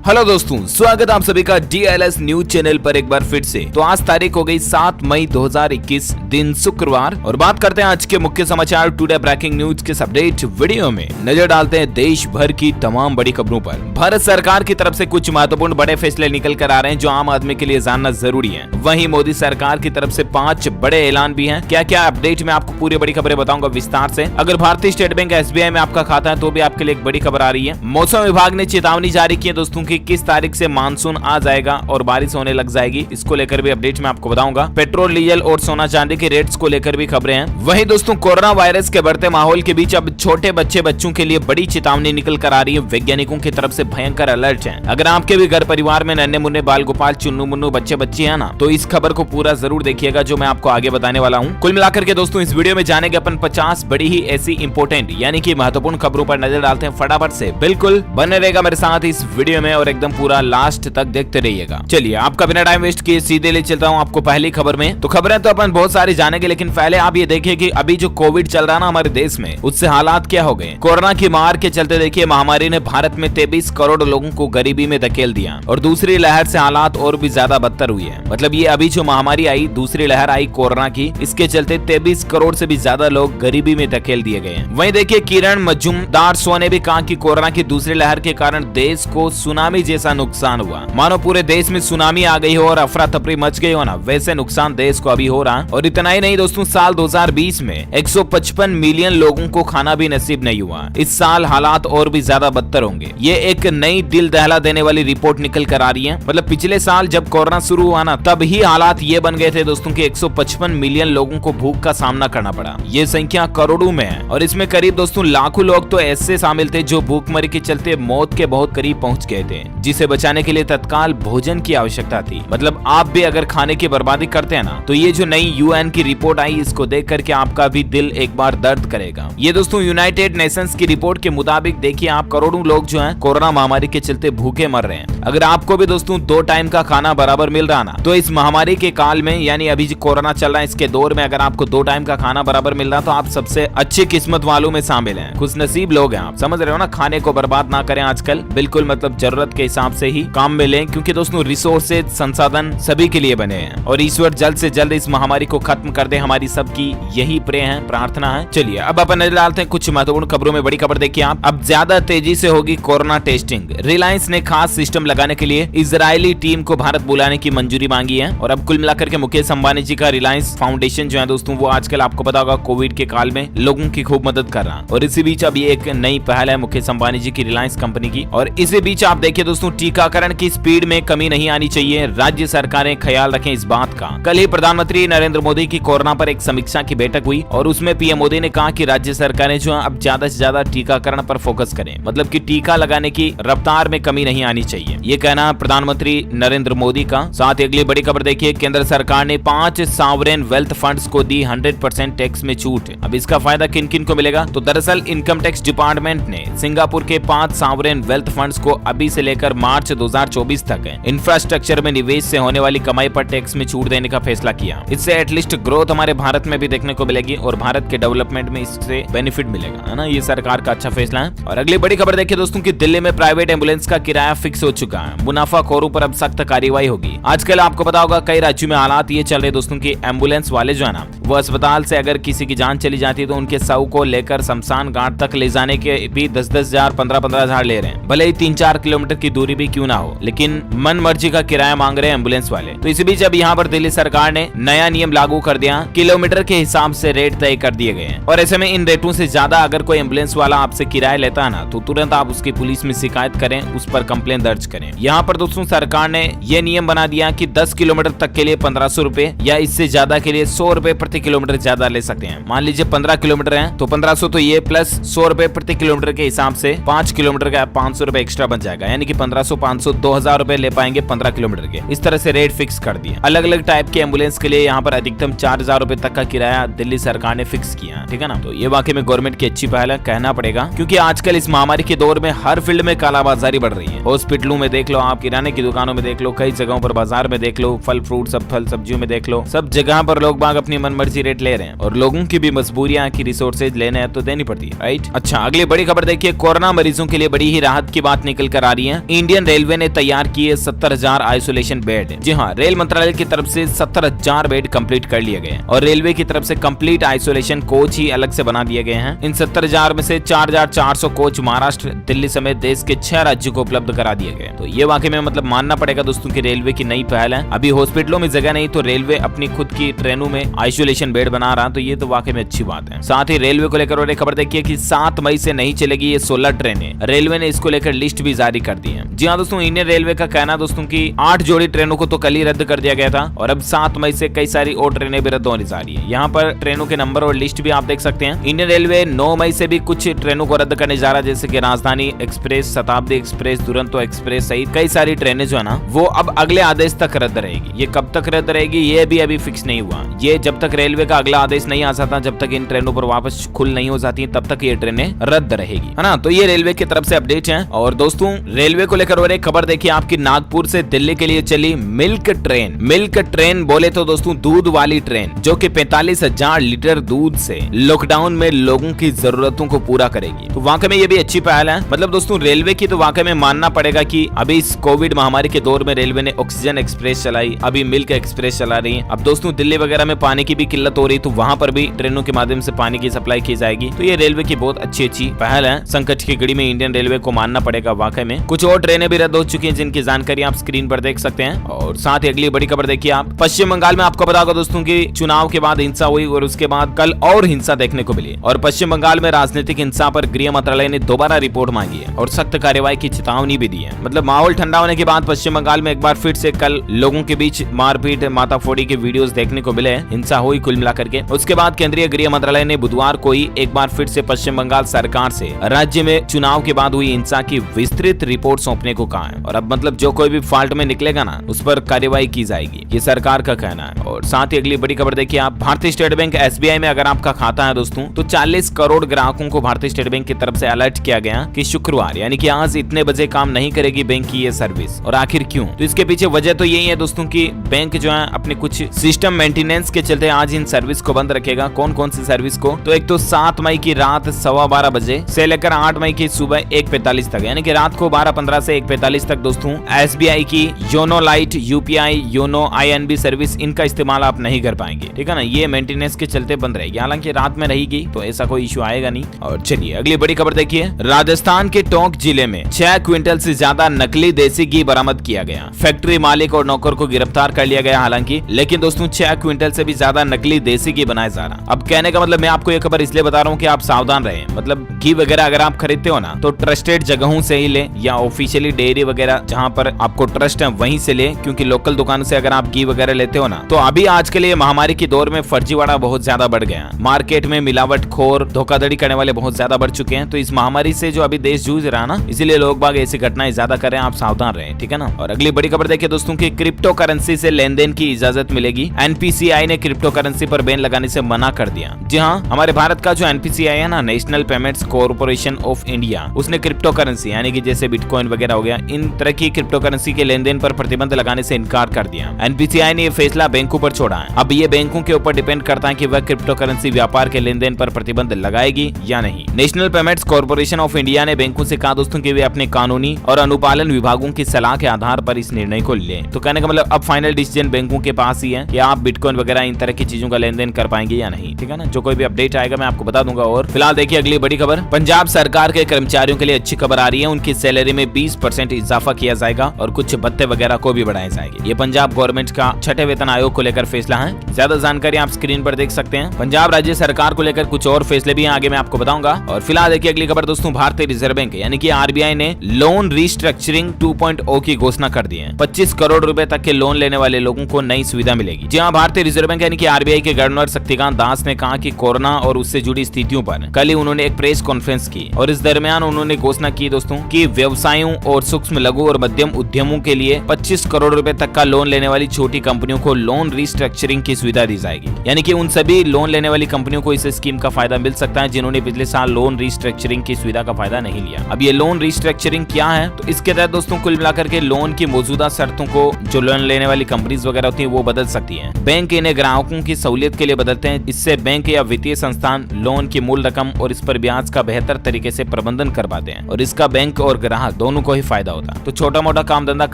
Hello दोस्तों, स्वागत आप सभी का DLS न्यूज चैनल पर एक बार फिर से। तो आज तारीख हो गई 7 मई 2021 दिन शुक्रवार और बात करते हैं आज के मुख्य समाचार टुडे ब्रेकिंग न्यूज के अपडेट वीडियो में नजर डालते हैं देश भर की तमाम बड़ी खबरों पर। भारत सरकार की तरफ से कुछ महत्वपूर्ण बड़े फैसले निकल कर आ रहे हैं जो आम आदमी के लिए जानना जरूरी है। वहीं मोदी सरकार की तरफ से 5 बड़े ऐलान भी हैं। क्या क्या अपडेट में आपको पूरी बड़ी खबरें बताऊंगा विस्तार से। अगर भारतीय स्टेट बैंक SBI में आपका खाता है तो भी आपके लिए एक बड़ी खबर आ रही है। मौसम विभाग ने चेतावनी जारी की है दोस्तों की किस तारीख से मानसून आ जाएगा और बारिश होने लग जाएगी। इसको लेकर भी अपडेट में आपको बताऊंगा। पेट्रोल, डीजल और सोना चांदी के रेट्स को लेकर भी खबरें हैं। वहीं दोस्तों कोरोना वायरस के बढ़ते माहौल के बीच अब छोटे बच्चों के लिए बड़ी चेतावनी निकल कर आ रही है। वैज्ञानिकों की तरफ से भयंकर अलर्ट है। अगर आपके भी घर परिवार में नन्हे मुन्ने बाल गोपाल चुन्नू मुन्नू बच्चे है ना, तो इस खबर को पूरा जरूर देखिएगा जो मैं आपको आगे बताने वाला हूँ। कुल मिलाकर के दोस्तों इस वीडियो में जानेंगे अपन 50 बड़ी ही ऐसी इंपोर्टेंट यानी कि महत्वपूर्ण खबरों पर नजर डालते हैं फटाफट से। बिल्कुल बने रहेगा मेरे साथ इस वीडियो में और एकदम पूरा लास्ट तक देखते रहिएगा। चलिए आपका बिना टाइम वेस्ट किए सीधे ले चलता हूँ आपको पहली खबर में। तो खबरें तो अपन बहुत सारी जानेंगे, लेकिन पहले आप ये देखिए कि अभी जो कोविड चल रहा ना हमारे देश में, उससे हालात क्या हो गए। कोरोना की मार के चलते देखिए महामारी ने भारत में 23 करोड़ लोगों को गरीबी में धकेल दिया और दूसरी लहर से हालात और भी ज्यादा बदतर हुई है। मतलब ये अभी जो महामारी आई, दूसरी लहर आई कोरोना की, इसके चलते 23 करोड़ से भी ज्यादा लोग गरीबी में धकेल दिए गए हैं। वहीं देखिए किरण मजूमदार ने भी कहा कि कोरोना की दूसरी लहर के कारण देश को सुनामी जैसा नुकसान हुआ। मानो पूरे देश में सुनामी आ गई हो और अफरा तफरी मच गई हो ना, वैसे नुकसान देश को अभी हो रहा। और इतना ही नहीं दोस्तों, साल 2020 में 155 मिलियन लोगों को खाना भी नसीब नहीं हुआ। इस साल हालात और भी ज्यादा बदतर होंगे। ये एक नई दिल दहला देने वाली रिपोर्ट निकल कर आ रही है। मतलब पिछले साल जब कोरोना शुरू हुआ ना, तब ही हालात ये बन गए थे दोस्तों कि 155 मिलियन लोगों को भूख का सामना करना पड़ा। ये संख्या करोड़ों में है और इसमें करीब दोस्तों लाखों लोग तो ऐसे शामिल थे जो भूखमरी के चलते मौत के बहुत करीब पहुंच गए थे, जिसे बचाने के लिए तत्काल भोजन की आवश्यकता थी। मतलब आप भी अगर खाने की बर्बादी करते हैं ना, तो ये जो नई UN की रिपोर्ट आई, इसको देख करके आपका भी दिल एक बार दर्द करेगा। ये दोस्तों यूनाइटेड नेशंस की रिपोर्ट के मुताबिक देखिए आप करोड़ों लोग जो हैं कोरोना महामारी के चलते भूखे मर रहे हैं। अगर आपको भी दोस्तों 2 टाइम का खाना बराबर मिल रहा ना, तो इस महामारी के काल में यानी अभी जो कोरोना चल रहा है इसके दौर में अगर आपको 2 टाइम का खाना बराबर मिल रहा तो आप सबसे अच्छी किस्मत वालों में शामिल हैं, खुशनसीब लोग हैं आप। समझ रहे हो ना, खाने को बर्बाद ना करें आजकल, बिल्कुल मतलब जरूरत के हिसाब से ही काम में लें, क्योंकि दोस्तों रिसोर्सेज संसाधन सभी के लिए बने हैं और ईश्वर जल्द से जल्द इस महामारी को खत्म कर दे, हमारी सबकी यही प्रे है, प्रार्थना है। चलिए अब अपन नजर डालते हैं कुछ महत्वपूर्ण खबरों में। बड़ी खबर देखिए आप, अब ज्यादा तेजी से होगी कोरोना टेस्टिंग। रिलायंस ने खास सिस्टम लगाने के लिए इजरायली टीम को भारत बुलाने की मंजूरी मांगी है। और अब कुल मिलाकर के मुकेश अंबानी जी का रिलायंस फाउंडेशन जो है दोस्तों, वो आजकल आपको पता होगा कोविड के काल में लोगों की खूब मदद कर रहा है। और इसी बीच अब ये एक नई पहल है मुकेश अंबानी जी की रिलायंस कंपनी की। और इसी बीच आप देखिए दोस्तों टीकाकरण की स्पीड में कमी नहीं आनी चाहिए, राज्य सरकारें ख्याल रखें इस बात का। कल ही प्रधानमंत्री नरेंद्र मोदी की कोरोना पर एक समीक्षा की बैठक हुई और उसमें पीएम मोदी ने कहा कि राज्य सरकारें जो अब ज्यादा से ज्यादा टीकाकरण पर फोकस करें। मतलब कि टीका लगाने की रफ्तार में कमी नहीं आनी चाहिए, ये कहना प्रधानमंत्री नरेंद्र मोदी का। साथ ही अगली बड़ी खबर देखिए, केंद्र सरकार ने 5 सॉवरेन वेल्थ फंड्स को दी 100% टैक्स में छूट। अब इसका फायदा किन किन को मिलेगा? तो दरअसल इनकम टैक्स डिपार्टमेंट ने सिंगापुर के 5 सॉवरेन वेल्थ फंड्स को अभी से लेकर मार्च 2024 तक इंफ्रास्ट्रक्चर में निवेश से होने वाली कमाई पर टैक्स में छूट देने का फैसला किया। इससे एटलीस्ट ग्रोथ हमारे भारत में भी देखने को मिलेगी और भारत के डेवलपमेंट में इससे बेनिफिट मिलेगा, है ना। ये सरकार का अच्छा फैसला है। और अगली बड़ी खबर देखिए दोस्तों कि दिल्ली में प्राइवेट एम्बुलेंस का किराया फिक्स हो चुका है। मुनाफाखोरों पर अब सख्त कार्रवाई होगी। आजकल आपको पता होगा कई राज्यों में हालात ये चल रहे दोस्तों की एम्बुलेंस वाले जो है ना, वो अस्पताल से अगर किसी की जान चली जाती है तो उनके शव को लेकर शमशान घाट तक ले जाने के भी 10-10 हजार 15-15 हजार ले रहे हैं। भले ही 3-4 किलोमीटर की दूरी भी क्यों ना हो, लेकिन मन मर्जी का किराया मांग रहे हैं एम्बुलेंस वाले। तो इसी बीच अब यहाँ पर दिल्ली सरकार ने नया नियम लागू कर दिया, किलोमीटर के हिसाब से रेट तय कर दिए गए हैं। और ऐसे में इन रेटों से ज्यादा अगर कोई एम्बुलेंस वाला आपसे किराया लेता है ना, तो तुरंत आप उसकी पुलिस में शिकायत करें, उस पर कंप्लेन दर्ज करें। यहाँ पर दोस्तों सरकार ने यह नियम बना दिया कि 10 किलोमीटर तक के लिए 1500 रुपए या इससे ज्यादा के लिए 100 रुपए प्रति किलोमीटर ज्यादा ले सकते हैं। मान लीजिए 15 किलोमीटर है तो 1500 तो ये प्लस 100 रुपए प्रति किलोमीटर के हिसाब से 5 किलोमीटर का 500 रुपए एक्स्ट्रा बन जाएगा, यानी कि 1500, 500, 2000 रुपए ले पाएंगे 15 किलोमीटर के। इस तरह से रेट फिक्स कर दिए। अलग अलग टाइप के एम्बुलेंस के लिए यहाँ पर अधिकतम 4000 रुपए तक का किराया दिल्ली सरकार ने फिक्स किया, ठीक है ना। तो ये वाकई में गवर्नमेंट की अच्छी पहल है, कहना पड़ेगा, क्योंकि आजकल इस महामारी के दौर में हर फील्ड में कालाबाजारी बढ़ रही है। हॉस्पिटलों में देख लो, आप किराने की दुकानों में देख लो, कई जगहों पर बाजार में देख लो, फल फ्रूट सब फल सब्जियों में देख लो, सब जगह पर लोग बाग अपनी मनमर्जी रेट ले रहे हैं और लोगों की भी मजबूरियां की रिसोर्सेज लेने हैं तो देनी पड़ती है, राइट। अच्छा अगली बड़ी खबर देखिए, कोरोना मरीजों के लिए बड़ी ही राहत की बात निकल कर आ रही है। हैं, इंडियन रेलवे ने तैयार किए 70,000 आइसोलेशन बेड। जी हाँ, रेल मंत्रालय की तरफ से 70,000 बेड कंप्लीट कर लिए गए और रेलवे की तरफ से कंप्लीट आइसोलेशन कोच ही अलग से बना दिए गए हैं। इन 70,000 में से 4,400 कोच महाराष्ट्र, दिल्ली समेत देश के 6 राज्यों को उपलब्ध करा दिए गए। तो ये वाकई में मतलब मानना पड़ेगा दोस्तों की रेलवे की नई पहल है। अभी हॉस्पिटलों में जगह नहीं तो रेलवे अपनी खुद की ट्रेनों में आइसोलेशन बेड बना रहा, तो ये तो वाकई में अच्छी बात है। साथ ही रेलवे को लेकर और एक खबर देखिए कि 7 मई से नहीं चलेगी ये 16 ट्रेनें। रेलवे ने इसको लेकर लिस्ट भी जारी कर दी है। जी हाँ दोस्तों, इंडियन रेलवे का कहना दोस्तों की 8 जोड़ी ट्रेनों को तो कल ही रद्द कर दिया गया था और अब 7 मई से कई सारी और ट्रेनें भी रद्द होने जा रही है। यहाँ पर ट्रेनों के नंबर और लिस्ट भी आप देख सकते हैं। इंडियन रेलवे 9 मई से भी कुछ ट्रेनों को रद्द करने जा रहा है, जैसे कि राजधानी एक्सप्रेस, शताब्दी एक्सप्रेस, दुरंतो एक्सप्रेस सहित कई सारी ट्रेनें जो है ना वो अब अगले आदेश तक रद्द रहेगी। ये कब तक रद्द रहेगी ये भी अभी फिक्स नहीं हुआ। ये जब तक रेलवे का अगला आदेश नहीं आ जाता, जब तक इन ट्रेनों पर वापस खुल नहीं हो जाती, तब तक ये ट्रेनें रद्द रहेगी, है ना। तो ये रेलवे की तरफ से अपडेट है। और दोस्तों रेलवे को लेकर और एक खबर देखिए आपकी, नागपुर से दिल्ली के लिए चली मिल्क ट्रेन। मिल्क ट्रेन बोले तो दोस्तों दूध वाली ट्रेन, जो कि 45,000 लीटर दूध से लॉकडाउन में लोगों की जरूरतों को पूरा करेगी। तो वाकई में ये भी अच्छी पहल है। मतलब दोस्तों रेलवे की तो वाकई में मानना पड़ेगा कि अभी इस कोविड महामारी के दौर में रेलवे ने ऑक्सीजन एक्सप्रेस चलाई, अभी मिल्क एक्सप्रेस चला रही है। अब दोस्तों दिल्ली वगैरह में पानी की भी किल्लत हो रही, तो वहां पर भी ट्रेनों के माध्यम से पानी की सप्लाई की जाएगी। तो ये रेलवे की बहुत अच्छी पहल है। संकट की घड़ी में इंडियन रेलवे को मानना पड़ेगा वाकई में। कुछ और ट्रेनें भी रद्द हो चुकी हैं जिनकी जानकारी आप स्क्रीन पर देख सकते हैं। और साथ ही अगली बड़ी खबर देखिए आप, पश्चिम बंगाल में आपको पता होगा दोस्तों की चुनाव के बाद हिंसा हुई और उसके बाद कल और हिंसा देखने को मिली। और पश्चिम बंगाल में राजनीतिक हिंसा पर गृह मंत्रालय ने दोबारा रिपोर्ट मांगी है और सख्त कार्रवाई की चेतावनी भी दी है। मतलब माहौल ठंडा होने के बाद पश्चिम बंगाल में एक बार फिर से कल लोगों के बीच मारपीट, माताफोड़ी के वीडियोस देखने को मिले, हिंसा हुई कुल मिलाकर के। उसके बाद केंद्रीय गृह मंत्रालय ने बुधवार को ही एक बार फिर से पश्चिम बंगाल सरकार से राज्य में चुनाव के बाद हुई हिंसा की विस्तृत रिपोर्ट सौंपने को कहा है। और अब मतलब जो कोई भी फॉल्ट में निकलेगा ना उस पर कार्रवाई की जाएगी, ये सरकार का कहना है। और साथ ही अगली बड़ी खबर देखिए आप, भारतीय स्टेट बैंक SBI में अगर आपका खाता है दोस्तों तो 40 करोड़ ग्राहकों को भारतीय स्टेट बैंक की तरफ से अलर्ट किया गया कि शुक्रवार यानी कि आज इतने बजे काम नहीं करेगी बैंक की ये सर्विस। और आखिर क्यों? तो इसके पीछे वजह तो यही है दोस्तों की बैंक जो है अपने कुछ सिस्टम मेंटेनेंस के चलते आज इन सर्विस को बंद रखेगा। कौन कौन सी सर्विस को? तो एक तो 7 मई की रात 12:15 बजे से लेकर 8 मई की सुबह 1:45 तक, यानी कि रात को 12:15 से 1:45 तक दोस्तों SBI की YONO light, UPI, YONO INB service, इनका इस्तेमाल आप नहीं कर पाएंगे, ठीक है ना। ये मेंटेनेंस के चलते बंद रहेगी, हालांकि रात में रहेगी तो ऐसा कोई इश्यू आएगा नहीं। और चलिए अगली बड़ी खबर देखिए, राजस्थान के टोंक जिले में 6 क्विंटल से ज्यादा नकली देसी घी बरामद किया गया। फैक्ट्री मालिक और नौकर को गिरफ्तार कर लिया गया हालांकि, लेकिन दोस्तों 6 क्विंटल से भी ज्यादा नकली देसी घी बनाया जा रहा। अब कहने का मतलब मैं आपको ये खबर इसलिए बता रहा हूँ कि आप सावधान रहें। मतलब घी वगैरह अगर आप खरीदते हो ना तो ट्रस्टेड जगहों से ही ले, या ऑफिशियली डेयरी वगैरह जहाँ पर आपको ट्रस्ट है वहीं से ले, क्योंकि लोकल दुकानों से अगर आप घी वगैरह लेते हो ना तो अभी आजकल ये महामारी के दौर में फर्जीवाड़ा बहुत ज्यादा बढ़ गया। मार्केट में मिलावट खोर, धोखाधड़ी करने वाले बहुत ज्यादा बढ़ चुके हैं। तो इस महामारी से जो अभी देश जूझ रहा है ना, इसीलिए लोग बाग ऐसी घटनाएं ज्यादा कर रहे हैं, आप सावधान रहें, ठीक है ना। और अगली बड़ी खबर देखिए दोस्तों की, क्रिप्टो करेंसी से लेन देन की इजाजत मिलेगी। NPCI ने क्रिप्टो करेंसी पर बैन लगाने से मना कर दिया। जी हाँ, हमारे भारत का जो NPCI है ना, national payments corporation of India, उसने क्रिप्टो करेंसी यानी कि जैसे बिटकॉइन वगैरह हो गया, इन तरह की क्रिप्टो करेंसी के लेन देन पर प्रतिबंध लगाने से इनकार कर दिया। NPCI ने यह फैसला बैंकों पर छोड़ा है। अब ये बैंकों के ऊपर डिपेंड करता है कि वह क्रिप्टो करेंसी व्यापार के लेन देन पर प्रतिबंध लगाएगी या नहीं। National payments corporation of India ने बैंकों से कहा दोस्तों कि वे अपने कानूनी और अनुपालन विभागों की सलाह के आधार पर इस निर्णय को लें। तो कहने का मतलब अब फाइनल डिसीजन बैंकों के पास ही है कि आप बिटकॉइन वगैरह इन तरह की चीजों का लेन देन कर पाएंगे या नहीं, ठीक है ना। जो कोई भी अपडेट आएगा मैं आपको बता दूंगा। और फिलहाल देखिए अगली बड़ी खबर, पंजाब सरकार के कर्मचारियों के लिए अच्छी खबर आ रही है। उनकी सैलरी में 20% इजाफा किया जाएगा और कुछ भत्ते वगैरह को भी बढ़ाए जाएंगे। ये पंजाब गवर्नमेंट का 6ठे वेतन आयोग को लेकर फैसला है। ज्यादा जानकारी आप स्क्रीन पर देख सकते हैं। पंजाब राज्य सरकार को लेकर कुछ और फैसले भी आगे मैं आपको बताऊंगा। और फिलहाल देखिए अगली खबर दोस्तों, भारतीय रिजर्व बैंक यानी कि RBI ने लोन रिस्ट्रक्चरिंग 2.0 की घोषणा कर दी है। 25 करोड़ रुपए तक के लोन लेने वाले लोगों को नई सुविधा मिलेगी। जी हाँ, भारतीय रिजर्व बैंक यानी कि RBI के गवर्नर शक्तिकांत दास ने कहा कि कोरोना और उससे जुड़ी स्थितियों पर कल ही उन्होंने एक प्रेस कॉन्फ्रेंस की और इस दरमियान उन्होंने घोषणा की दोस्तों कि व्यवसायों और सूक्ष्म लघु और मध्यम उद्यमों के लिए 25 करोड़ रुपए तक का लोन लेने वाली छोटी कंपनियों को लोन रिस्ट्रक्चरिंग की सुविधा दी जाएगी। यानी कि उन सभी लोन लेने वाली कंपनियों को इस स्कीम का फायदा मिल सकता है जिन्होंने पिछले साल लोन रिस्ट्रक्चरिंग की सुविधा का फायदा नहीं लिया। अब ये लोन रिस्ट्रक्चरिंग क्या है? तो इसके तहत दोस्तों कुल मिलाकर के लोन की मौजूदा शर्तों को जो लोन लेने वाली कंपनीज वगैरह होती है वो बदल सकती है। बैंक इन्हें ग्राहकों की सहूलियत के लिए बदलते हैं। इससे बैंक या वित्तीय संस्थान लोन की मूल रकम और इस पर ब्याज का बेहतर तरीके से प्रबंधन कर पाते हैं और इसका बैंक और ग्राहक दोनों को ही फायदा होता। तो छोटा मोटा काम धंधा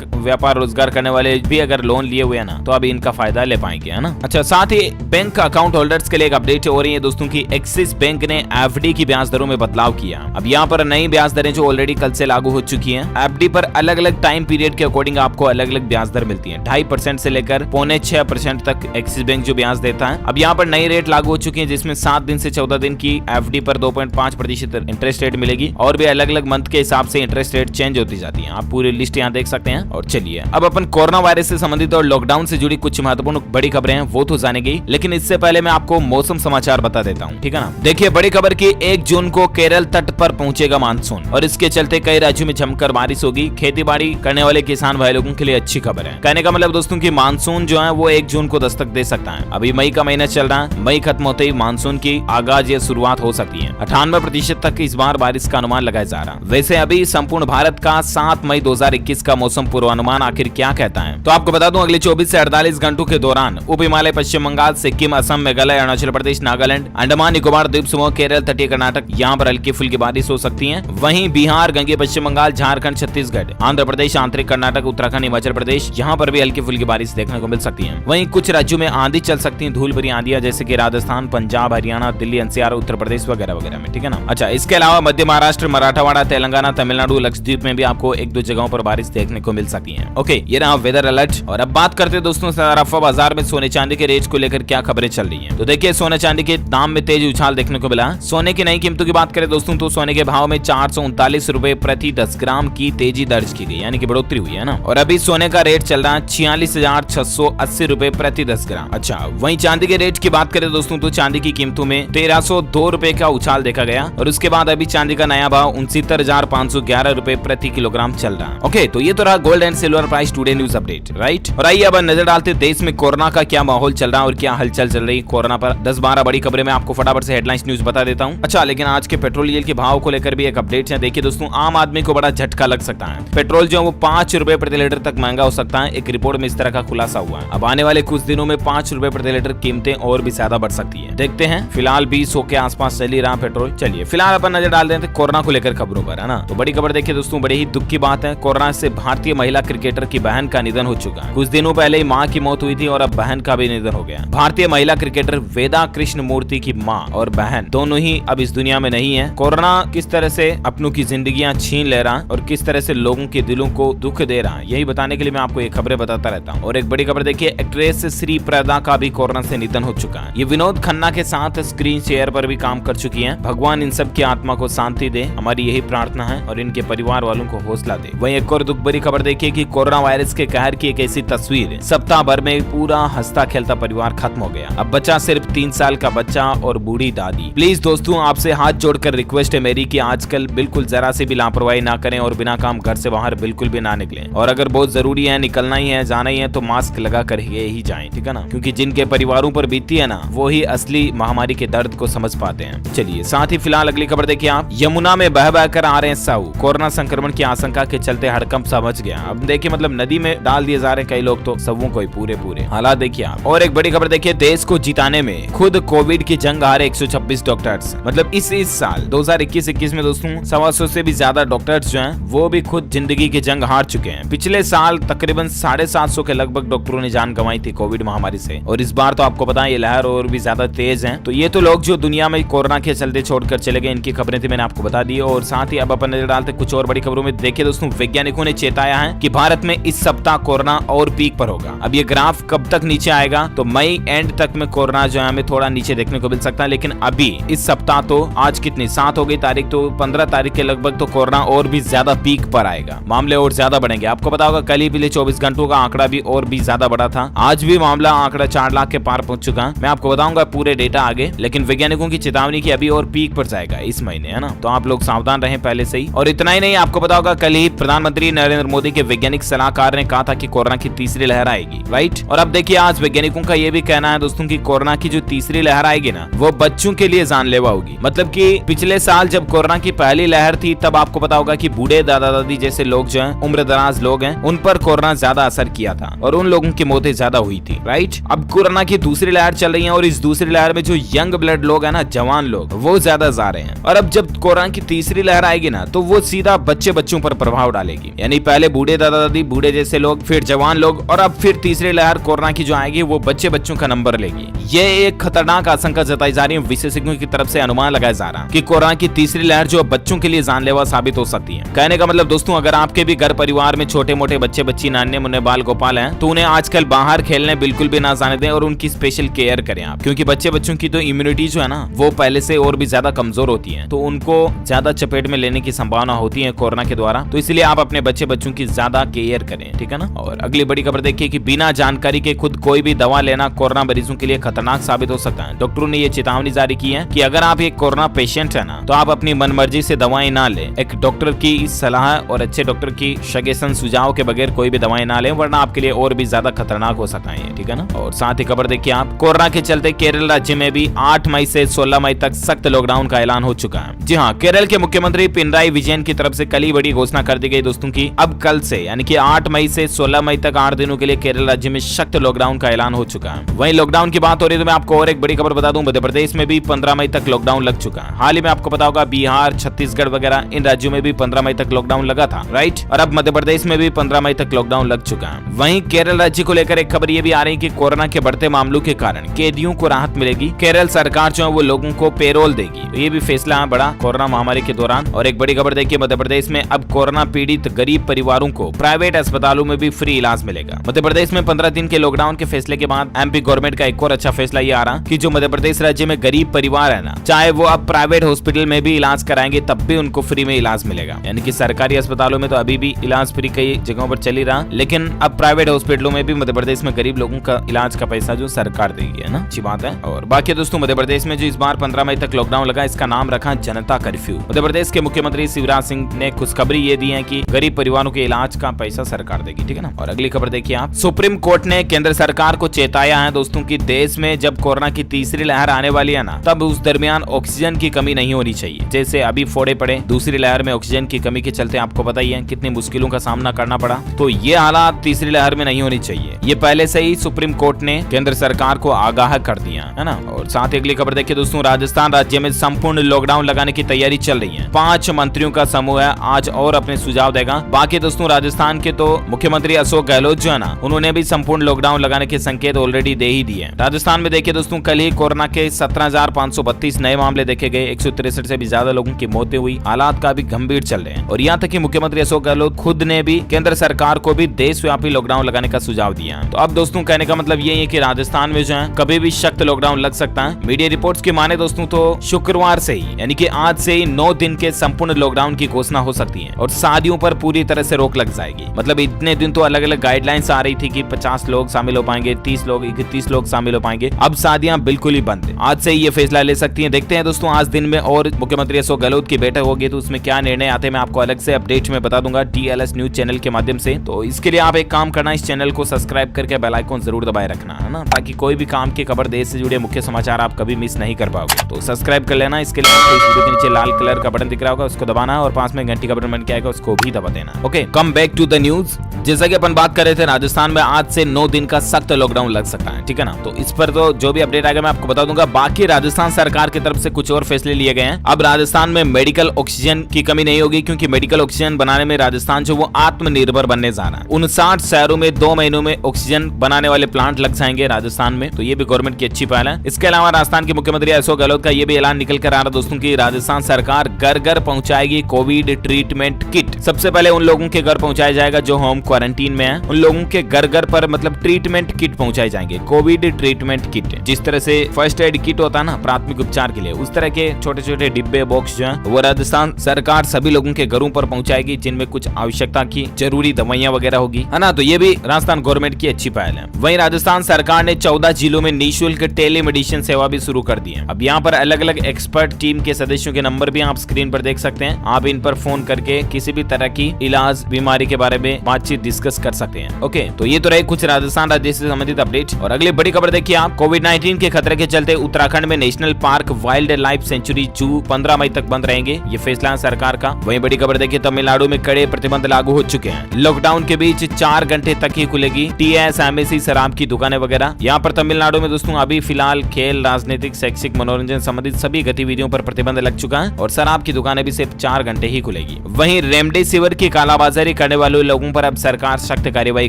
व्यापार रोजगार करने वाले भी अगर लोन लिए हुए है ना तो अभी इनका फायदा ले पाएंगे, है ना। अच्छा, साथ ही बैंक अकाउंट होल्डर्स के लिए एक अपडेट हो रही है दोस्तों की एक्सिस बैंक ने एफडी की ब्याज दरों में बदलाव किया। अब यहाँ पर नई ब्याज दरें जो ऑलरेडी कल से लागू हो चुकी हैं। एफडी पर अलग अलग टाइम पीरियड के अकॉर्डिंग आपको अलग अलग ब्याज दर मिलती है। 2.5% से लेकर 5.25% तक एक्सिस बैंक जो ब्याज देता है। अब यहाँ पर नई रेट लागू हो चुकी है जिसमें 7 दिन से 14 दिन की एफडी पर 2.5% इंटरेस्ट रेट मिलेगी और भी अलग अलग मंथ के हिसाब से इंटरेस्ट रेट चेंज होती जाती है। आप पूरी लिस्ट यहाँ देख सकते हैं। और चलिए अब अपन कोरोना वायरस से संबंधित और लॉकडाउन से जुड़ी कुछ महत्वपूर्ण बड़ी खबरें हैं वो तो जानेगी, लेकिन इससे पहले मैं आपको मौसम समाचार बता देता हूँ, ठीक है ना। देखिए बड़ी खबर की 1 जून को केरल तट पर पहुंचेगा मानसून और इसके चलते कई राज्यों में जमकर बारिश होगी। खेती बाड़ी करने वाले किसान भाई लोगों के लिए अच्छी खबर है। कहने का मतलब दोस्तों की मानसून जो है वो 1 जून को दस्तक दे सकता है। अभी मई का महीना चल रहा है, मई खत्म होते ही मानसून की आगाज या शुरुआत हो सकती है। 98% तक इस बार बारिश का अनुमान लगाया जा रहा है। वैसे अभी संपूर्ण भारत का 7 मई 2021 का मौसम पूर्वानुमान आखिर क्या कहता है, तो आपको बता दूं अगले 24 से 48 घंटों के दौरान उप हिमालय, पश्चिम बंगाल, सिक्किम, असम, मेघालय, अरुणाचल प्रदेश, नागालैंड, अंडमान निकोबार द्वीप समूह, केरल, तटीय कर्नाटक यहाँ पर हल्की फुल्की बारिश हो सकती है। वहीं बिहार, गंगे, पश्चिम बंगाल, झारखंड, छत्तीसगढ़, आंध्र प्रदेश, आंतरिक कर्नाटक, उत्तराखंड, हिमाचल प्रदेश यहाँ पर भी हल्की फुल्की बारिश देखने को मिल सकती है। वहीं कुछ राज्यों में आंधी चल सकती है, धूल भरी आंधियां, जैसे कि राजस्थान, पंजाब, हरियाणा, दिल्ली, एनसीआर, उत्तर प्रदेश वगैरह वगैरह में, ठीक है ना। अच्छा, इसके अलावा मध्य महाराष्ट्र, मराठवाड़ा, तेलंगाना, तमिलनाडु, लक्षद्वीप में भी आपको 1-2 जगहों पर बारिश देखने को मिल सकती है। ओके, ये रहा वेदर अलर्ट। और अब बात करते हैं दोस्तों सराफा बाजार में सोने चांदी के रेट को लेकर क्या खबरें चल रही हैं। तो देखिए सोने चांदी के दाम में तेज उछाल देखने को मिला। सोने की नई कीमतों की बात करें दोस्तों तो सोने के भाव में 439 रुपए प्रति 10 ग्राम की तेजी दर्ज की गई, यानी कि बढ़ोतरी हुई है ना। और अभी सोने का रेट चल रहा है 46,680 रुपए प्रति 10 ग्राम। अच्छा, वहीं चांदी के रेट की बात करें दोस्तों तो चांदी की कीमतों में 1302 रुपए का उछाल देखा गया और उसके बाद अभी चांदी का नया भाव 69,511 रुपए प्रति किलोग्राम चल रहा है। ओके, तो ये तो रहा gold and silver price today news update, right. और आइए अब नजर डालते देश में कोरोना का क्या माहौल चल रहा है और क्या हलचल चल रही है कोरोना पर। 10-12 बड़ी खबरें मैं आपको फटाफट से हेडलाइंस न्यूज बता देता हूं। अच्छा, लेकिन आज के पेट्रोल डीजल के भाव को लेकर भी एक अपडेट है। देखिए दोस्तों, आम आदमी को बड़ा झटका लग सकता है। पेट्रोल जो है वो 5 रुपए प्रति लीटर तक महंगा हो सकता है। एक रिपोर्ट में इस तरह का खुलासा हुआ है। अब आने वाले कुछ दिनों में 5 रुपए प्रति लीटर कीमतें और भी ज्यादा बढ़ सकती है। देखते हैं, फिलहाल 20 के आसपास चल ही रहा पेट्रोल। चलिए फिलहाल अपन नजर डाल देते हैं कोरोना को लेकर खबरों पर, है ना। तो बड़ी खबर देखिए दोस्तों, बड़ी ही दुख की बात है। कोरोना से भारतीय महिला क्रिकेटर की बहन का निधन हो चुका है। कुछ दिनों पहले ही मां की मौत हुई थी और अब बहन का भी निधन हो गया। भारतीय महिला क्रिकेटर वेदा कृष्ण मूर्ति की मां और बहन दोनों ही अब इस दुनिया में नहीं है। कोरोना किस तरह से अपनों की जिंदगियां छीन ले रहा है और किस तरह से लोगों के दिलों को दुख दे रहा है, यही बताने के लिए मैं आपको ये खबरें बताता रहता हूँ। और एक बड़ी खबर देखिए, एक्ट्रेस श्री प्रदा का भी कोरोना से निधन हो चुका है। ये विनोद खन्ना के साथ स्क्रीन शेयर पर भी काम कर चुकी है। भगवान इन सब की आत्मा को शांति दे, हमारी यही प्रार्थना है और इनके परिवार वालों को हौसला दे। वहीं एक और दुख भरी खबर देखिए कि कोरोना वायरस के कहर की एक ऐसी तस्वीर, सप्ताह भर में पूरा हंसता खेलता परिवार खत्म हो गया। अब बचा सिर्फ 3 साल का बच्चा और बूढ़ी दादी। प्लीज दोस्तों, आपसे हाथ जोड़कर रिक्वेस्ट है मेरी कि आजकल बिल्कुल जरा से भी लापरवाही ना करें और बिना काम घर से बाहर बिल्कुल भी ना निकलें। और अगर बहुत जरूरी है, निकलना ही है, जाना ही है, तो मास्क लगा कर ही जाएं, ठीक है ना। क्योंकि जिनके परिवारों पर बीती है ना, वो ही असली महामारी के दर्द को समझ पाते हैं। चलिए साथ ही फिलहाल अगली खबर देखिए आप। यमुना में बह बह कर आ रहे हैं साहू। कोरोना संक्रमण की आशंका के चलते हड़कंप सा मच गया। अब देखिए मतलब नदी में डाल दिए जा रहे हैं कई लोग, तो सबों को पूरे हालात देखिए आप। और एक बड़ी खबर देखिए, देश को जिताने में खुद कोविड की जंग हारे 126 डॉक्टर्स। मतलब इस साल 2021-21 में दोस्तों 125 से भी ज्यादा डॉक्टर्स जो हैं वो भी खुद जिंदगी की जंग हार चुके हैं। पिछले साल तकरीबन 750 के लगभग डॉक्टरों ने जान गंवाई थी कोविड महामारी से। और इस बार तो आपको पता है ये लहर और भी ज्यादा तेज है। तो ये तो लोग जो दुनिया में कोरोना के चलते छोड़कर चले गए, इनकी खबरें थी, मैंने आपको बता दी। और साथ ही अब अपन नजर डालते कुछ और बड़ी खबरों में। देखिए दोस्तों, वैज्ञानिकों ने चेताया है कि भारत में इस सप्ताह कोरोना और पीक पर होगा। अब ये ग्राफ कब तक नीचे आएगा, तो मई एंड तक में कोरोना जो है हमें थोड़ा नीचे देखने को मिल सकता है। लेकिन अभी इस सप्ताह तो आज कितनी 7 हो गई तारीख, तो 15 तारीख के लगभग तो कोरोना और भी ज्यादा पीक पर आएगा। मामले और ज्यादा बढ़ेंगे। आपको पता होगा कल ही पिछले 24 घंटों का आंकड़ा भी और भी ज्यादा बढ़ा था। आज भी मामला आंकड़ा 4 लाख के पार पहुंच चुका है। मैं आपको बताऊंगा पूरे डेटा आगे, लेकिन वैज्ञानिकों की चेतावनी की अभी और पीक पर जाएगा इस महीने, है ना। तो आप लोग सावधान रहें पहले से ही। और इतना ही नहीं, आपको पता होगा कल ही प्रधानमंत्री नरेंद्र मोदी के वैज्ञानिक सलाहकार ने कहा था कि कोरोना की तीसरी लहर आएगी, राइट। और अब देखिए आज वैज्ञानिकों का ये भी कहना है दोस्तों कि कोरोना की जो तीसरी लहर आएगी ना, वो बच्चों के लिए जानलेवा होगी। मतलब कि पिछले साल जब कोरोना की पहली लहर थी, तब आपको पता होगा कि बूढ़े दादा दादी जैसे लोग जो हैं, उम्र दराज लोग हैं, उन पर कोरोना ज्यादा असर किया था और उन लोगों की मौतें ज्यादा हुई थी, राइट। अब कोरोना की दूसरी लहर चल रही है और इस दूसरी लहर में जो यंग ब्लड लोग हैं ना, जवान लोग, वो ज्यादा जा रहे हैं। और अब जब कोरोना की तीसरी लहर आएगी ना, तो वो सीधा बच्चे बच्चों पर प्रभाव डालेगी। यानी पहले बूढ़े दादा दादी, बूढ़े जैसे लोग, फिर जवान लोग, और अब फिर तीसरी लहर कोरोना की जो आएगी वो बच्चे बच्चों का नंबर लेगी। ये एक खतरनाक आशंका जताई जा रही है। विशेषज्ञों की तरफ से अनुमान लगाया जा रहा है कि कोरोना की तीसरी लहर जो बच्चों के लिए जानलेवा साबित हो सकती है। कहने का मतलब दोस्तों, अगर आपके भी घर परिवार में छोटे मोटे बच्चे बच्ची, नान्हे मुन्ने बाल गोपाल हैं, तो उन्हें आजकल बाहर खेलने बिल्कुल भी ना जाने दें और उनकी स्पेशल केयर करें आप, क्योंकि बच्चे बच्चों की तो इम्यूनिटी जो है ना वो पहले से और भी ज्यादा कमजोर होती है, तो उनको ज्यादा चपेट में लेने की संभावना होती है कोरोना के द्वारा। तो इसलिए आप अपने बच्चे बच्चों की ज्यादा केयर करें, ठीक है ना। और अगली बड़ी खबर देखिए कि बिना जानकारी के खुद कोई भी दवा लेना कोरोना मरीजों के लिए खतरनाक साबित हो सकता है। डॉक्टरों ने ये चेतावनी जारी की है कि अगर आप एक कोरोना पेशेंट है ना, तो आप अपनी मनमर्जी से दवाएं ना लें। एक डॉक्टर की सलाह और अच्छे डॉक्टर की सजेशन, सुझाव के बगैर कोई भी दवाएं ना लें, वरना आपके लिए और भी ज्यादा खतरनाक हो सकता है, ठीक है ना। और साथ ही खबर देखिए आप, कोरोना के चलते केरल राज्य में भी 8 मई से 16 मई तक सख्त लॉकडाउन का ऐलान हो चुका है। जी हाँ, केरल के मुख्यमंत्री पिनराई विजयन की तरफ से कल ही बड़ी घोषणा कर दी गई दोस्तों की अब कल से यानी कि 8 मई से 16 मई तक 8 दिनों के लिए केरल राज्य में सख्त लॉकडाउन का ऐलान हो चुका है। वहीं लॉकडाउन की बात हो रही है तो मैं आपको और एक बड़ी खबर बता दूं, मध्य प्रदेश में भी 15 मई तक लॉकडाउन लग चुका है। हाल ही में आपको पता होगा बिहार, छत्तीसगढ़ वगैरह इन राज्यों में भी 15 मई तक लॉकडाउन लगा था, राइट। और अब मध्य प्रदेश में भी 15 मई तक लॉकडाउन लग चुका है। वहीं केरल राज्य को लेकर एक खबर ये भी आ रही है कि कोरोना के बढ़ते मामलों के कारण कैदियों को राहत मिलेगी। केरल सरकार जो है वो लोगों को पेरोल देगी, तो ये भी फैसला है बड़ा कोरोना महामारी के दौरान। और एक बड़ी खबर देखिए, मध्य प्रदेश में अब कोरोना पीड़ित गरीब परिवारों को प्राइवेट अस्पतालों में भी फ्री इलाज मिलेगा। मध्य प्रदेश में 15 दिन के लॉकडाउन के फैसले के बाद एमपी गवर्नमेंट का एक और अच्छा फैसला ये आ रहा कि जो मध्य प्रदेश राज्य में गरीब परिवार है ना, चाहे वो अब प्राइवेट हॉस्पिटल में भी इलाज कराएंगे तब भी उनको फ्री में इलाज मिलेगा। यानी कि सरकारी अस्पतालों में तो अभी भी इलाज फ्री कई जगहों पर चल ही रहा, लेकिन अब प्राइवेट हॉस्पिटलों में भी मध्य प्रदेश में गरीब लोगों का इलाज का पैसा जो सरकार देगी, है ना, अच्छी बात है। और बाकी दोस्तों, मध्य प्रदेश में जो इस बार 15 मई तक लॉकडाउन लगा, इसका नाम रखा जनता कर्फ्यू। मध्य प्रदेश के मुख्यमंत्री शिवराज सिंह ने खुशखबरी ये दी है कि गरीब परिवारों के इलाज का पैसा सरकार देगी, ठीक है ना। और अगली खबर देखिए आप, सुप्रीम कोर्ट ने केंद्र सरकार को चेताया है दोस्तों की देश में जब कोरोना की तीसरी लहर आने वाली है ना, तब उस दरमियान ऑक्सीजन की कमी नहीं होनी चाहिए। जैसे अभी फोड़े पड़े दूसरी लहर में ऑक्सीजन की कमी के चलते आपको पता ही है कितनी मुश्किलों का सामना करना पड़ा, तो ये हालात तीसरी लहर में नहीं होनी चाहिए। ये पहले से ही सुप्रीम कोर्ट ने केंद्र सरकार को आगाह कर दिया है ना। और साथ ही अगली खबर देखिए दोस्तों, राजस्थान राज्य में संपूर्ण लॉकडाउन लगाने की तैयारी चल रही है। 5 मंत्रियों का समूह है, आज और अपने सुझाव देगा। बाकी दोस्तों, राजस्थान के तो मुख्यमंत्री अशोक गहलोत जो है ना, उन्होंने भी संपूर्ण लॉकडाउन लगाने के संकेत ऑलरेडी दे ही दिए। राजस्थान में देखिए दोस्तों, कल ही कोरोना के 17,532 नए मामले देखे गए, 163 से भी ज्यादा लोगों की मौतें हुई। हालात काफी गंभीर चल रहे हैं और यहाँ तक कि मुख्यमंत्री अशोक गहलोत खुद ने भी केंद्र सरकार को भी देशव्यापी लॉकडाउन लगाने का सुझाव दिया है। तो अब दोस्तों कहने का मतलब ये है कि राजस्थान में जो है कभी भी सख्त लॉकडाउन लग सकता है। मीडिया रिपोर्ट्स की माने दोस्तों तो शुक्रवार से ही यानी कि आज से ही 9 दिन के संपूर्ण लॉकडाउन की घोषणा हो सकती है और शादियों पर पूरी तरह से रोक लग जाएगी। मतलब इतने दिन तो अलग अलग गाइडलाइंस आ रही थी कि 50 लोग शामिल हो पाएंगे, 30 लोग, 31 लोग शामिल हो पाएंगे। अब शादियां बिल्कुल ही बंद है। आज से ही ये फैसला ले सकती हैं। देखते हैं दोस्तों आज दिन में और मुख्यमंत्री अशोक गहलोत की बैठक होगी तो उसमें क्या निर्णय आते हैं मैं आपको अलग से अपडेट में बता दूंगा DLS न्यूज चैनल के माध्यम से। तो इसके लिए आप एक काम करना, इस चैनल को सब्सक्राइब करके बेल आइकन जरूर दबाए रखना, है ना, ताकि कोई भी काम की खबर, देश से जुड़े मुख्य समाचार आप कभी मिस नहीं कर पाओगे। तो सब्सक्राइब कर लेना। इसके लिए इस वीडियो के नीचे लाल कलर का बटन दिख रहा होगा, उसको दबाना है और पास में घंटी का बटन बन के आएगा, उसको भी दबा देना। Okay, come back to the news. जैसा कि अपन बात कर रहे थे, राजस्थान में आज से 9 दिन का सख्त लॉकडाउन लग सकता है, ठीक है ना। तो इस पर तो जो भी अपडेट आएगा मैं आपको बता दूंगा। बाकी राजस्थान सरकार की तरफ से कुछ और फैसले लिए गए हैं। अब राजस्थान में मेडिकल ऑक्सीजन की कमी नहीं होगी, क्योंकि मेडिकल ऑक्सीजन बनाने में राजस्थान जो वो आत्मनिर्भर बनने जा रहा है। 59 शहरों में 2 महीनों में ऑक्सीजन बनाने वाले प्लांट लग जाएंगे राजस्थान में, तो ये भी गवर्नमेंट की अच्छी पहल है। इसके अलावा राजस्थान के मुख्यमंत्री अशोक गहलोत का ये भी ऐलान निकल कर आ रहा दोस्तों की राजस्थान सरकार घर घर पहुंचाएगी कोविड ट्रीटमेंट किट। सबसे पहले उन लोगों के घर पहुंचाया जाएगा जो होम क्वारंटीन में है, उन लोगों के घर घर पर मतलब ट्रीटमेंट किट पहुंचाए जाएंगे, कोविड ट्रीटमेंट किट। जिस तरह से फर्स्ट एड किट होता है ना प्राथमिक उपचार के लिए, उस तरह के छोटे छोटे डिब्बे बॉक्स जो है वो राजस्थान सरकार सभी लोगों के घरों पर पहुंचाएगी, जिनमें कुछ आवश्यकता की जरूरी दवाइयां वगैरह होगी, है ना। तो ये भी राजस्थान गवर्नमेंट की अच्छी पहल है। वहीं राजस्थान सरकार ने 14 जिलों में निःशुल्क टेलीमेडिसिन सेवा भी शुरू कर दी है। अब यहाँ पर अलग अलग एक्सपर्ट टीम के सदस्यों के नंबर भी आप स्क्रीन पर देख सकते हैं। आप इन पर फोन करके किसी भी तरह की इलाज, बीमारी के बारे में बातचीत डिस्कस कर सकते हैं। ओके, तो ये तो रहे कुछ राजस्थान राज्य से संबंधित अपडेट। और अगली बड़ी खबर देखिए आप, कोविड-19 के खतरे के चलते उत्तराखंड में national park, wild life sanctuary, जू 15 मई तक बंद रहेंगे। ये फैसला है सरकार का। वहीं बड़ी खबर देखिए, तमिलनाडु में कड़े प्रतिबंध लागू हो चुके हैं। लॉकडाउन के बीच 4 घंटे तक ही खुलेगी TS, MSC, शराब की दुकानें वगैरह। यहाँ पर तमिलनाडु में दोस्तों अभी फिलहाल खेल, राजनीतिक, शैक्षिक, मनोरंजन संबंधित सभी गतिविधियों पर प्रतिबंध लग चुका है और शराब की दुकानें भी सिर्फ 4 घंटे ही खुलेगी। मिलेगी। वहीं रेमडेसिविर की कालाबाजारी करने वाले लोगों पर अब सरकार सख्त कार्रवाई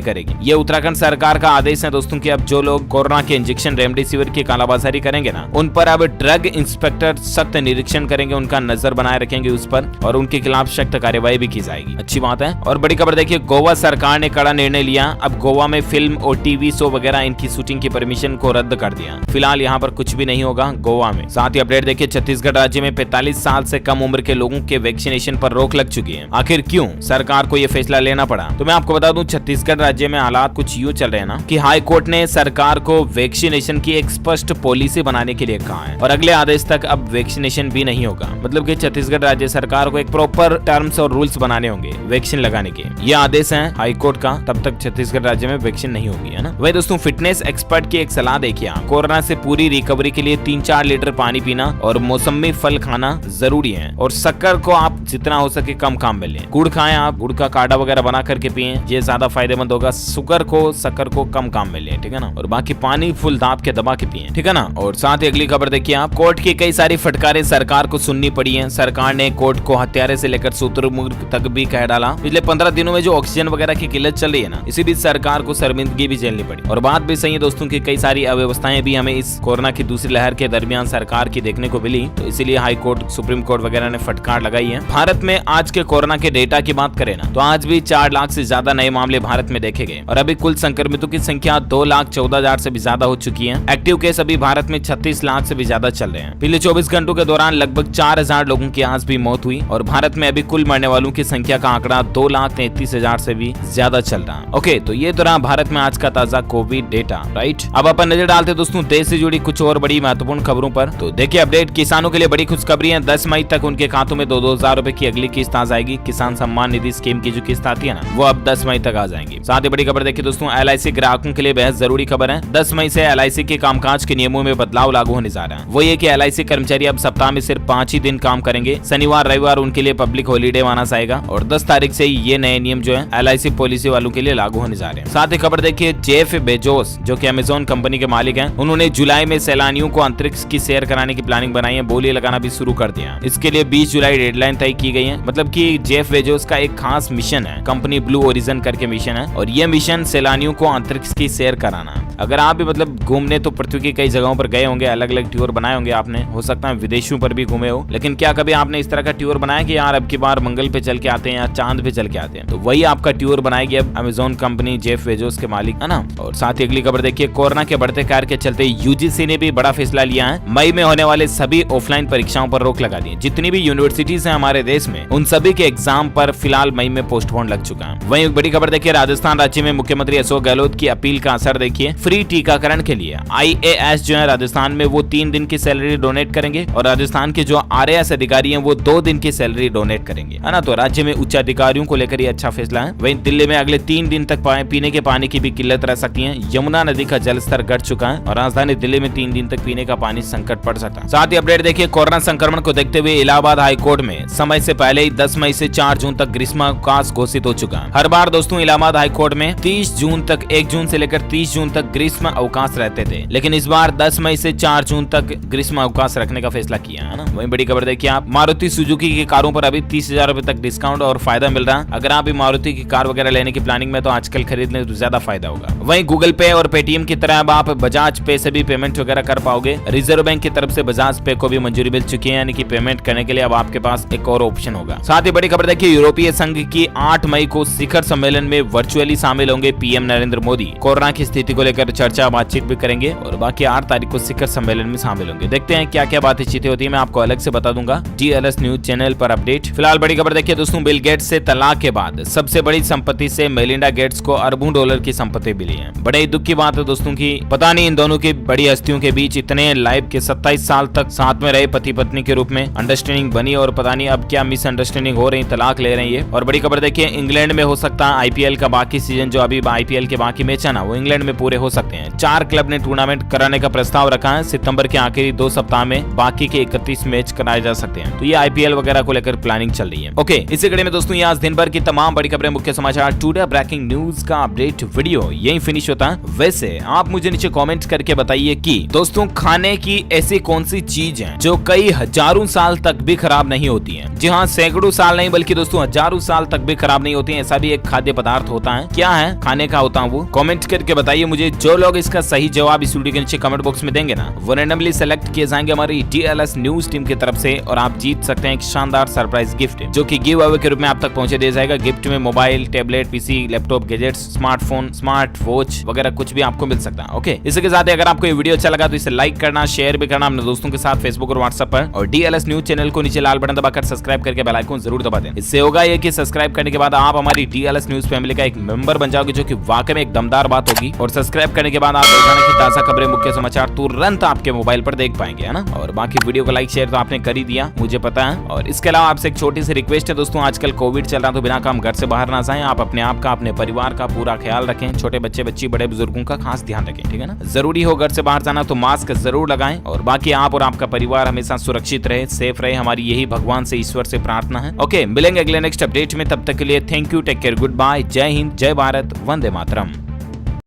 करेगी। ये उत्तराखंड सरकार का आदेश है दोस्तों कि अब जो लोग कोरोना के इंजेक्शन रेमडेसिविर की कालाबाजारी करेंगे ना, उन पर अब ड्रग इंस्पेक्टर सख्त निरीक्षण करेंगे, उनका नजर बनाए रखेंगे उस पर और उनके खिलाफ सख्त कार्रवाई भी की जाएगी। अच्छी बात है। और बड़ी खबर देखिए, गोवा सरकार ने कड़ा निर्णय लिया। अब गोवा में फिल्म और टीवी शो वगैरह इनकी शूटिंग की परमिशन को रद्द कर दिया। फिलहाल यहाँ पर कुछ भी नहीं होगा गोवा में। साथ ही अपडेट देखिए, छत्तीसगढ़ राज्य में 45 साल से कम उम्र के लोगों के वैक्सीनेशन पर रोक लग चुकी है। आखिर क्यों सरकार को यह फैसला लेना पड़ा? तो मैं आपको बता दूं, छत्तीसगढ़ राज्य में हालात कुछ यूं चल रहे हैं ना कि हाई कोर्ट ने सरकार को वैक्सीनेशन की एक स्पष्ट पॉलिसी बनाने के लिए कहा है और अगले आदेश तक अब वैक्सीनेशन भी नहीं होगा। मतलब कि छत्तीसगढ़ राज्य सरकार को एक प्रॉपर टर्म्स और रूल्स बनाने होंगे वैक्सीन लगाने के। ये आदेश है हाई कोर्ट का, तब तक छत्तीसगढ़ राज्य में वैक्सीन नहीं होगी, है ना। वही दोस्तों, फिटनेस एक्सपर्ट की एक सलाह देखिए, कोरोना से पूरी रिकवरी के लिए 3-4 लीटर पानी पीना और मौसमी फल खाना जरूरी है। और शक्कर को आप जितना हो सके कम में लें। गुड़ खाएं, आप गुड़ का काढ़ा वगैरह बना करके पिए, ये ज्यादा फायदेमंद होगा। शक्कर को कम में लें, ठीक है ना। और बाकी पानी फुल दाब के दबा के पिए, ठीक है ना। और साथ ही अगली खबर देखिए आप, कोर्ट की कई सारी फटकारें सरकार को सुननी पड़ी है। सरकार ने कोर्ट को हत्यारे से लेकर शुतुरमुर्ग तक भी कह डाला। पिछले 15 दिनों में जो ऑक्सीजन वगैरह की किल्लत चल रही है ना, इसी बीच सरकार को शर्मिंदगी भी झेलनी पड़ी। और बात भी सही है दोस्तों की कई सारी अव्यवस्थाएं भी हमें इस कोरोना की दूसरी लहर के दरमियान सरकार की देखने को मिली। तो इसीलिए हाई कोर्ट, सुप्रीम कोर्ट वगैरह ने फटकार लगाई है। भारत में आज के कोरोना के डेटा की बात करें ना, तो आज भी 4 लाख से ज्यादा नए मामले भारत में देखे गए और अभी कुल संक्रमितों की संख्या 2,14,000 से भी ज्यादा हो चुकी है। एक्टिव केस अभी भारत में 36 लाख से भी ज्यादा चल रहे हैं। पिछले 24 घंटों के दौरान लगभग 4,000 लोगों की आज भी मौत हुई और भारत में अभी कुल मरने वालों की संख्या का आंकड़ा 2,33,000 से भी ज्यादा चल रहा है। ओके, तो ये तो रहा भारत में आज का ताजा कोविड डेटा, राइट। अब अपन नजर डालते दोस्तों देश से जुड़ी कुछ और बड़ी महत्वपूर्ण खबरों पर। तो देखिए अपडेट, किसानों के लिए बड़ी खुशखबरी है। 10 मई तक उनके खातों में 2-2 हजार रुपए की अगली किस्त आ जाएगी। किसान सम्मान निधि स्कीम की जो किस्त आती है ना, वो अब 10 मई तक आ जाएंगी। साथ ही बड़ी खबर देखिए दोस्तों, LIC ग्राहकों के लिए बेहद जरूरी खबर है। 10 मई से LIC के कामकाज के नियमों में बदलाव लागू होने जा रहा है। वो ये कि LIC कर्मचारी अब सप्ताह में सिर्फ 5 ही दिन काम करेंगे। शनिवार रविवार उनके लिए पब्लिक हॉलीडे माना जाएगा और 10 तारीख से ये नए नियम जो है LIC पॉलिसी वालों के लिए लागू होने जा रहे हैं। साथ ही खबर देखिए, जेफ बेजोस जो कि अमेज़न कंपनी के मालिक हैं, उन्होंने जुलाई में सैलानियों को अंतरिक्ष की सैर कराने की प्लानिंग बनाई है। बोली लगाना भी शुरू कर दिया। इसके लिए 20 जुलाई डेडलाइन तय की गई है। मतलब कि जेफ बेजोस का एक खास मिशन है, कंपनी ब्लू ओरिजिन करके मिशन है और ये मिशन सैलानियों को अंतरिक्ष की सैर कराना। अगर आप भी मतलब घूमने तो पृथ्वी की कई जगहों पर गए होंगे, अलग अलग टूर बनाए होंगे आपने, हो सकता है विदेशों पर भी घूमे हो, लेकिन क्या कभी आपने इस तरह का टूर बनाया कि यार अब की बार मंगल पे चल के आते हैं या चांद पे चल के आते हैं? तो वही आपका टूर बनाएगी अब अमेज़न कंपनी, जेफ बेजोस के मालिक, है ना। और साथ ही अगली खबर देखिए, कोरोना के बढ़ते कहर के चलते UGC ने भी बड़ा फैसला लिया है। मई में होने वाले सभी ऑफलाइन परीक्षाओं पर रोक लगा दी। जितनी भी यूनिवर्सिटीज हैं हमारे देश में, उन सभी के एग्जाम पर फिलहाल मई में पोस्टपोन लग चुका है। वहीं बड़ी खबर देखिए, राजस्थान राज्य में मुख्यमंत्री अशोक गहलोत की अपील का असर देखिए। फ्री टीकाकरण के लिए IAS जो है राजस्थान में, वो 3 दिन की सैलरी डोनेट करेंगे और राजस्थान के जो RAS अधिकारी हैं वो 2 दिन की सैलरी डोनेट करेंगे, है ना। तो राज्य में उच्च अधिकारियों को लेकर ये अच्छा फैसला है। वहीं दिल्ली में अगले 3 दिन तक पीने के पानी की भी किल्लत रह सकती है। यमुना नदी का जलस्तर घट चुका है और राजधानी दिल्ली में 3 दिन तक पीने का पानी संकट पड़ सकता है। साथ ही अपडेट देखिए, कोरोना संक्रमण को देखते हुए इलाहाबाद हाईकोर्ट में समय से पहले ही 10 मई से 4 जून तक ग्रीष्मावकाश घोषित हो चुका है। हर बार दोस्तों इलाहाबाद हाईकोर्ट में 30 जून तक, 1 जून से लेकर 30 जून तक ग्रीष्म अवकाश रहते थे, लेकिन इस बार 10 मई से 4 जून तक ग्रीष्म अवकाश रखने का फैसला किया है ना। वहीं बड़ी खबर देखिए आप, मारुति सुजुकी की कारों पर अभी 30,000 रुपए तक डिस्काउंट और फायदा मिल रहा है। अगर आप भी मारुति की कार वगैरह लेने की प्लानिंग में, तो आजकल खरीदने तो ज्यादा फायदा होगा। वहीं गूगल पे और पेटीएम की तरह अब आप बजाज पे से भी पेमेंट वगैरह कर पाओगे। रिजर्व बैंक की तरफ से बजाज पे को भी मंजूरी मिल चुकी है, यानी कि पेमेंट करने के लिए अब आपके पास एक और ऑप्शन होगा। साथ ही बड़ी खबर देखिए, यूरोपीय संघ की 8 मई को शिखर सम्मेलन में वर्चुअली शामिल होंगे PM नरेंद्र मोदी। कोरोना की स्थिति को लेकर चर्चा बातचीत भी करेंगे और बाकी 8 तारीख को शिखर सम्मेलन में शामिल होंगे। देखते हैं क्या क्या बातचीतें होती है, मैं आपको अलग से बता दूंगा DLS न्यूज चैनल पर अपडेट। फिलहाल बड़ी खबर देखिए दोस्तों, बिल गेट्स से तलाक के बाद सबसे बड़ी संपत्ति से मेलिंडा गेट्स को अरबों डॉलर की संपत्ति मिली है। बड़े ही दुख की बात है दोस्तों की, पता नहीं इन दोनों की बड़ी हस्तियों के बीच इतने लाइफ के 27 साल तक साथ में रहे पति पत्नी के रूप में अंडरस्टैंडिंग बनी और पता नहीं अब क्या मिसअंडरस्टैंडिंग हो रही, तलाक ले रही है। और बड़ी खबर देखिए, इंग्लैंड में हो सकता है IPL का बाकी सीजन, जो अभी IPL के बाकी मैच है ना, वो इंग्लैंड में पूरे हो सकते हैं। 4 क्लब ने टूर्नामेंट कराने का प्रस्ताव रखा है। सितंबर के आखिरी 2 सप्ताह में बाकी के 31 मैच कराए जा सकते हैं। तो ये IPL वगैरह को लेकर प्लानिंग चल रही है। ओके, इसी कड़ी में दोस्तों ये आज दिन भर की तमाम बड़ी खबरें, मुख्य समाचार, टुडे ब्रेकिंग न्यूज का अपडेट वीडियो यही फिनिश होता है। वैसे आप मुझे नीचे कमेंट करके बताइए कि दोस्तों खाने की ऐसी कौन सी चीज है जो कई हजारों साल तक भी खराब नहीं होती है। जी हाँ, सैकड़ों साल नहीं बल्कि दोस्तों हजारों साल तक भी खराब नहीं होती है। ऐसा भी एक खाद्य पदार्थ होता है। क्या है, खाने का होता है वो? कमेंट करके बताइए मुझे। जो लोग इसका सही जवाब इस वीडियो के नीचे कमेंट बॉक्स में देंगे ना, वो रैंडमली सेलेक्ट किए जाएंगे हमारी DLS न्यूज टीम की तरफ से और आप जीत सकते हैं एक शानदार सरप्राइज गिफ्ट जो कि गिव अवे के रूप में आप तक पहुंचे दिया जाएगा। गिफ्ट में mobile, tablet, PC, laptop, gadgets, smartphone, smart watch वगैरह कुछ भी आपको मिल सकता है। ओके, इसके साथ अगर आपको ये वीडियो अच्छा लगा तो इसे लाइक करना, शेयर भी करना अपने दोस्तों के साथ फेसबुक और व्हाट्सएप पर, और DLS न्यूज चैनल को नीचे लाल बटन दबाकर सब्सक्राइब करके बेल आइकन जरूर दबा दें। इससे होगा ये कि सब्सक्राइब करने के बाद आप हमारी DLS न्यूज फैमिली का एक मेंबर बन जाओगे, जो कि वाकई में एक दमदार बात होगी। और सब्सक्राइब करने के बाद आप रोजाना की ताजा खबरें, मुख्य समाचार तुरंत आपके मोबाइल पर देख पाएंगे, है ना। और बाकी वीडियो को लाइक शेयर तो आपने कर ही दिया, मुझे पता है। और इसके अलावा आपसे एक छोटी सी रिक्वेस्ट है दोस्तों, आजकल कोविड चल रहा है तो बिना काम घर से बाहर ना जाएं। आप अपने आप का, अपने परिवार का पूरा ख्याल रखें। छोटे बच्चे, बच्ची, बड़े बुजुर्गों का खास ध्यान रखें, ठीक है ना। जरूरी हो घर से बाहर जाना तो मास्क जरूर लगाएं। और बाकी आप और आपका परिवार हमेशा सुरक्षित रहे, सेफ रहे, हमारी यही भगवान से, ईश्वर से प्रार्थना है। ओके, मिलेंगे अगले नेक्स्ट अपडेट में। तब तक के लिए thank you, take care, good bye, जय हिंद, जय भारत, वंदे मातरम।